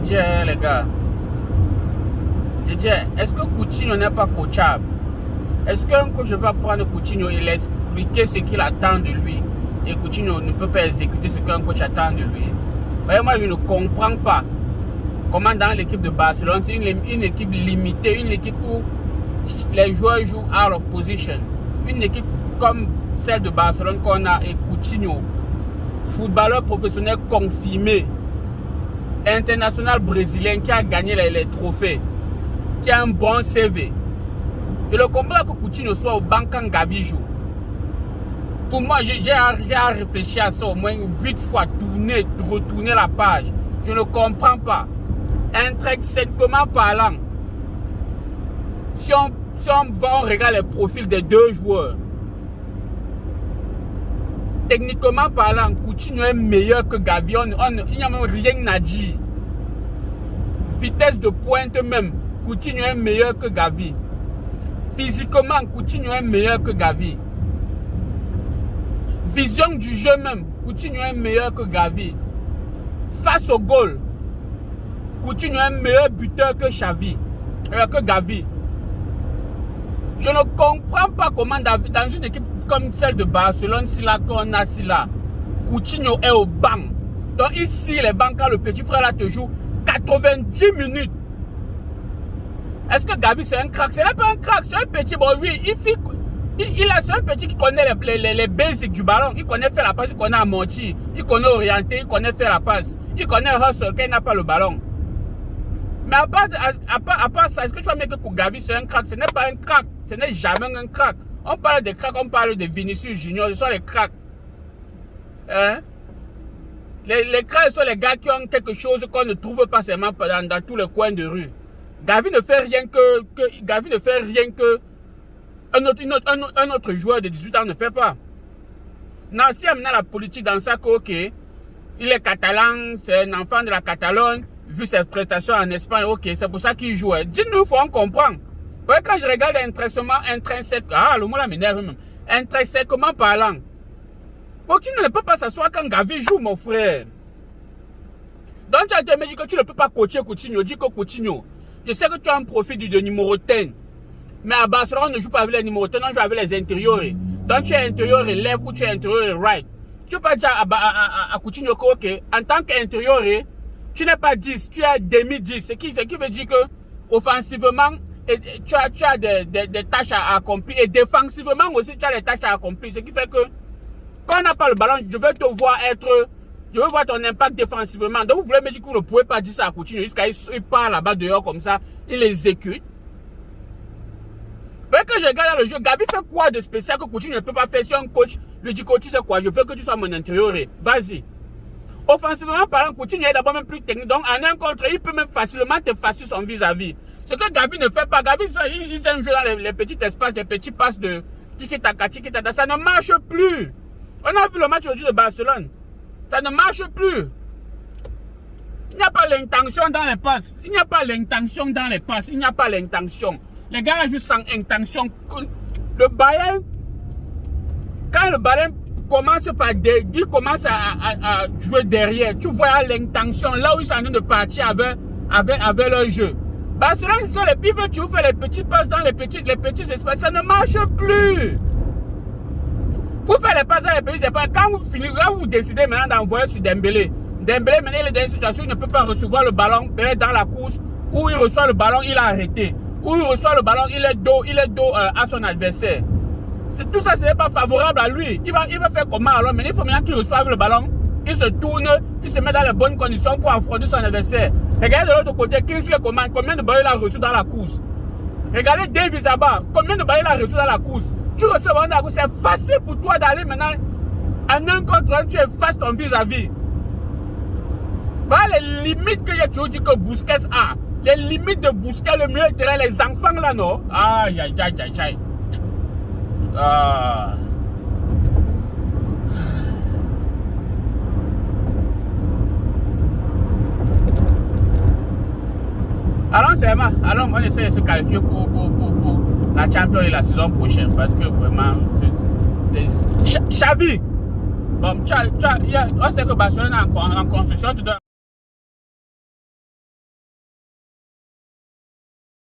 dis, les gars, je dis, est-ce que Coutinho n'est pas coachable? Est-ce qu'un coach va prendre Coutinho et l'expliquer ce qu'il attend de lui? Et Coutinho ne peut pas exécuter ce qu'un coach attend de lui. Voyez, moi, je ne comprends pas comment dans l'équipe de Barcelone, c'est une équipe limitée, une équipe où les joueurs jouent out of position. Une équipe comme celle de Barcelone qu'on a et Coutinho, footballeur professionnel confirmé, international brésilien qui a gagné les trophées, qui a un bon CV. Je le comprends que Coutinho soit au banc quand Gavi joue. Pour moi, j'ai à réfléchir à ça au moins 8 fois, retourner la page. Je ne comprends pas. Intrinsèquement parlant, si on regarde les profils des deux joueurs, techniquement parlant, Coutinho est meilleur que Gavi. Il n'y a même rien à dire. Vitesse de pointe même, Coutinho est meilleur que Gavi. Physiquement, Coutinho est meilleur que Gavi. Vision du jeu même, Coutinho est meilleur que Gavi. Face au goal, Coutinho est meilleur buteur que Gavi. Je ne comprends pas comment dans une équipe comme celle de Barcelone, Coutinho est au banc. Donc ici, les bancs, quand le petit frère là te joue 90 minutes. Est-ce que Gavi c'est un crack? Ce n'est pas un crack, c'est un petit. Bon, oui, c'est un petit qui connaît les basics du ballon. Il connaît faire la passe, il connaît amortir, il connaît orienter, il connaît faire la passe. Il connaît hustle quand il n'a pas le ballon. Mais à part ça, est-ce que tu vas mettre que Gavi c'est un crack? Ce n'est pas un crack, ce n'est jamais un crack. On parle de crack, on parle de Vinicius Junior, ce sont les cracks. Hein? Les cracks sont les gars qui ont quelque chose qu'on ne trouve pas seulement dans tous les coins de rue. Gavi ne fait rien que un autre joueur de 18 ans ne fait pas. Non, si on a la politique dans ça, ok, il est catalan, c'est un enfant de la Catalogne, vu ses prestations en Espagne, ok, c'est pour ça qu'il joue. Dis-nous, il faut en comprendre. Quand je regarde le mot là m'énerve même. Intrinsèquement parlant, Coutinho ne peut pas s'asseoir quand Gavi joue, mon frère. Donc tu as dit que tu ne peux pas coacher Coutinho. Dis que Coutinho, je sais que tu as un profil de numéro 10. Mais à Barcelone, on ne joue pas avec les numéros 10, on joue avec les intérieurs. Donc tu es intérieur left ou tu es intérieur right. Tu peux pas dire à Coutinho que, ok, en tant qu'intérieur, tu n'es pas 10, tu es demi-10. Ce qui veut dire que, offensivement, tu as des tâches à accomplir. Et défensivement aussi, tu as des tâches à accomplir. Ce qui fait que, quand on n'a pas le ballon, je veux te voir je veux voir ton impact défensivement. Donc vous voulez me dire que vous ne pouvez pas dire ça à Coutinho jusqu'à il part là-bas dehors comme ça, il exécute. Quand je regarde le jeu, Gavi fait quoi de spécial que Coutinho ne peut pas faire? Si un coach lui dit coach, c'est quoi? Je veux que tu sois mon intérieur. Vas-y. Offensivement parlant, Coutinho est d'abord même plus technique. Donc en un contre, il peut même facilement te faciliter son vis-à-vis. Ce que Gavi ne fait pas, Gavi, il aime jouer dans les petits espaces, les petits passes de tiki-taka. Ça ne marche plus. On a vu le match aujourd'hui de Barcelone. Ça ne marche plus. Il n'y a pas l'intention dans les passes. Il n'y a pas l'intention dans les passes. Il n'y a pas l'intention. Les gars là jouent sans intention. Le Bayern, quand le Bayern commence à jouer derrière, tu vois l'intention là où ils sont en train de partir avec leur jeu. Barcelone, ce sont les pivots, tu fais les petits passes dans les petits espaces. Ça ne marche plus. Pour faire les passes dans les petits espaces, quand vous décidez maintenant d'envoyer sur Dembélé, maintenant il est dans une situation où il ne peut pas recevoir le ballon dans la course, où il reçoit le ballon, il a arrêté. Où il reçoit le ballon, il est dos à son adversaire. Tout ça, ce n'est pas favorable à lui. Il va faire comment alors? Mais il faut maintenant qu'il reçoive le ballon, il se tourne, il se met dans les bonnes conditions pour affronter son adversaire. Regardez de l'autre côté, Kingsley Coman, combien de ballons il a reçu dans la course? Regardez David Zaba, combien de ballons il a reçu dans la course? Tu reçois le ballon dans la course, c'est facile pour toi d'aller maintenant en un contre un, tu effaces ton vis-à-vis. Voilà les limites que j'ai toujours dit que Busquets a. Les limites de Busquets, le milieu de terrain, les enfants là, non? Aïe, aïe, aïe, aïe, aïe. Ah. Allons, Sema, allons, on essaie de se qualifier pour la Champions League la saison prochaine parce que vraiment, Xavi, bon, on sait que Barcelone est en construction.